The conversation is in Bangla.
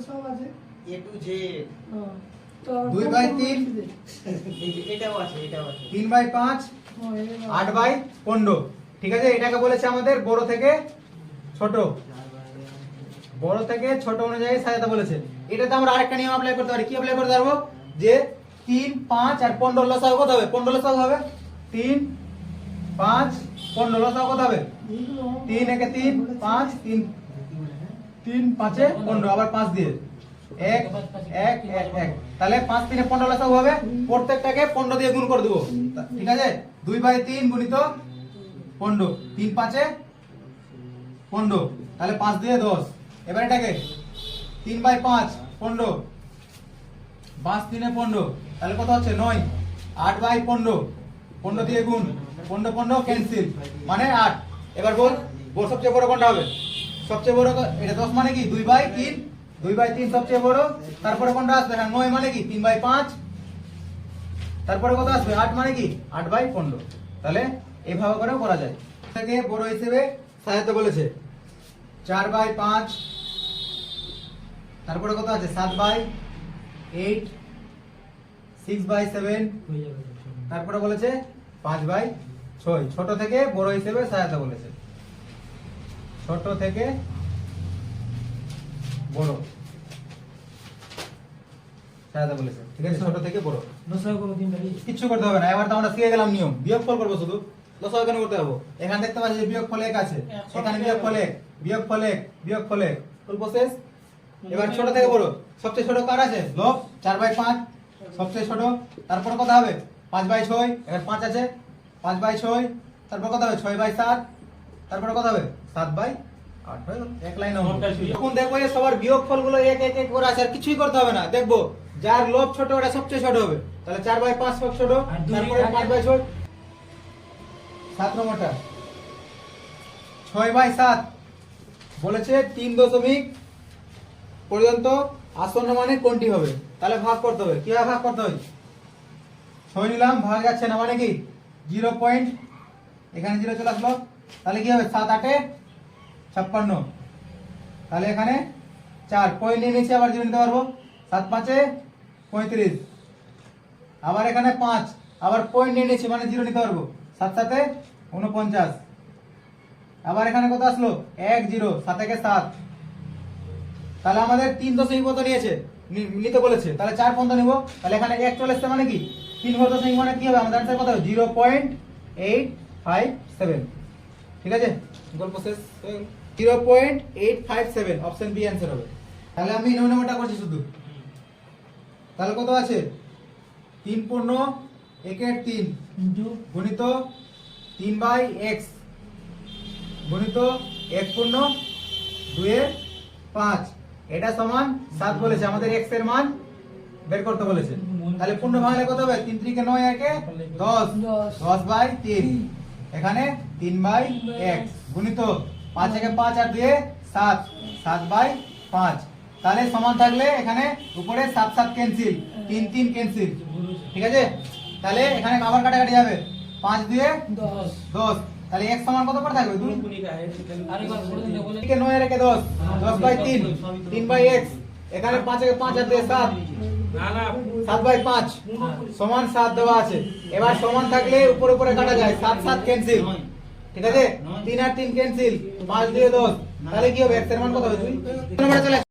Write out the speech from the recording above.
সব আছে এ টু জেড। তো 2/3 এটাও আছে, এটাও আছে। 3/5 8/15। ঠিক আছে, এটাকে বলেছে আমাদের বড় থেকে ছোট, বড় থেকে ছোট অনুযায়ী সাজাতে বলেছে। এটাতে আমরা আরেকটা নিয়ম অ্যাপ্লাই করতে পারি। কি অ্যাপ্লাই করতে পারবো? যে 3 5 আর 15 লসাগু কত হবে? 15 লসাগু হবে 3 5 15 লসাগু কত হবে? 3 একে 3 5 3 3 5 এ 15 আবার 5 দিয়ে 1 1 1 1। তাহলে 5 3 এ 15 লসাগু হবে। প্রত্যেকটাকে 15 দিয়ে গুণ করে দেব। ঠিক আছে, 2/3 গুণিত 15, 3 5 এ 15, তাহলে 5 দিয়ে 10। এবার এটাকে 3/5 15, 5 3 এ 15, তাহলে কত হচ্ছে 9। 8/15, 15 দিয়ে গুণ, 15 15 ক্যান্সেল, মানে 8। এবার বল বল সবচেয়ে বড় কোনটা হবে? সবচেয়ে বড় এটা 10 মানে কি 2/3, 2/3 সবচেয়ে বড়। তারপরে কোনটা আসবে? হ্যাঁ 9 মানে কি 3/5, তারপরে কত আসবে? 8 মানে কি 8/15। তাহলে এইভাবে করেও করা যায়। থেকে বড় হিসেবে সাজাতে বলেছে 4/5, তারপরে কত আছে 7/8, 6/7, তারপরে বলেছে 5/6। ছোট থেকে বড় হিসেবে সাজাতে বলেছে, ছোট থেকে বড় সাজাতে বলেছে। ঠিক আছে, ছোট থেকে বড়। কিচ্ছু করতে হবে না, এবার তো আমরা শিখে গেলাম নিয়ম। বিয়োগফল করবো শুধু, লসাগু কেন করতে হবে? এখানে দেখতে পাচ্ছি যে বিয়োগফল 1 আছে, এখানে বিয়োগফল 1, বিয়োগফল 1, বিয়োগফল 1, অল্প শেষ। এবার ছোট থেকে বড়, সবচেয়ে ছোট কার আছে? লব 4/5 সবচেয়ে ছোট। তারপর কত হবে? 5/6, এবার 5 আছে 5/6, তারপর কত হবে? 6/7, তারপর কত হবে? 7/8। এক লাইন এখন দেখবো যে সবার বিয়োগফল গুলো 1 1 1 করে আছে, আর কিছুই করতে হবে না। দেখবো যার লব ছোট ওটা সবচেয়ে ছোট হবে, তাহলে 4/5 সব ছোট, তারপরে 5/6। 7 নম্বরটা 6/7 বলেছে 3 দশমিক পর্যন্ত আসন্ন মানে কোনটি হবে? তাহলে ভাগ করতে হবে। কিভাবে ভাগ করতে হবে? 6 নিলাম, ভাগ যাচ্ছে না মানে কি 0 পয়েন্ট, এখানে 0 চলে আসলো, তাহলে কি হবে? 7 8 এ 56, তাহলে এখানে 4 পয়েন্ট নিয়ে নিচে আবার 0 নিতে পারবো। 7 5 এ 35, আবার এখানে 5, আবার পয়েন্ট নিয়ে নিচ্ছি মানে 0 নিতে পারবো। 7 7 এ 49, আবার এখানে কত আসলো? 1 0, 7 একে 7, তাহলে আমাদের 3 দশমিক কত নিয়েছে নিতে বলেছে, তাহলে 4 পর্যন্ত নিব। তাহলে এখানে 1 চলে আসছে মানে কি 3 দশমিক মানে কি হবে? আমাদের आंसर কত হবে? 0.857। ঠিক আছে, গল্প শেষ। 0.857 অপশন বি आंसर হবে। তাহলে আমি 9 নম্বরটা করছি শুধু। তাহলে কত আছে? 3 পূর্ণ 1 এর 3 গুণিত 3/x গুণিত 1 পূর্ণ 2 এর 5, এটা সমান 7 বলেছে। আমাদের x এর মান বের করতে বলেছে। তাহলে পূর্ণ ভাঙলে কত হবে? 3 3 কে 9, 1 এ 10, 10/3, এখানে 3/x গুণিত 5 একে 5 আর 2 এ 7, 7/5। তাহলে সমান থাকলে এখানে উপরে 7 7 ক্যান্সেল, 3 3 ক্যান্সেল। ঠিক আছে, তাহলে এখানে আবার কাটাকাটি যাবে। 5 2 এ 10, তাহলে x সমান কত করে থাকবে? 2 9 এর একে 10, 10/3, 3/x, এখানে 5 একে 5 আর 2 এ 7, 7/5 সমান 7 দেওয়া আছে। এবার সমান থাকলে উপরে উপরে কাটা যায়, 7 7 ক্যান্সেল। ঠিক আছে, 3 আর 3 ক্যান্সেল, 5 2 এ 10, তাহলে কি হবে? x এর মান কত হবে? 2 নম্বরে চলে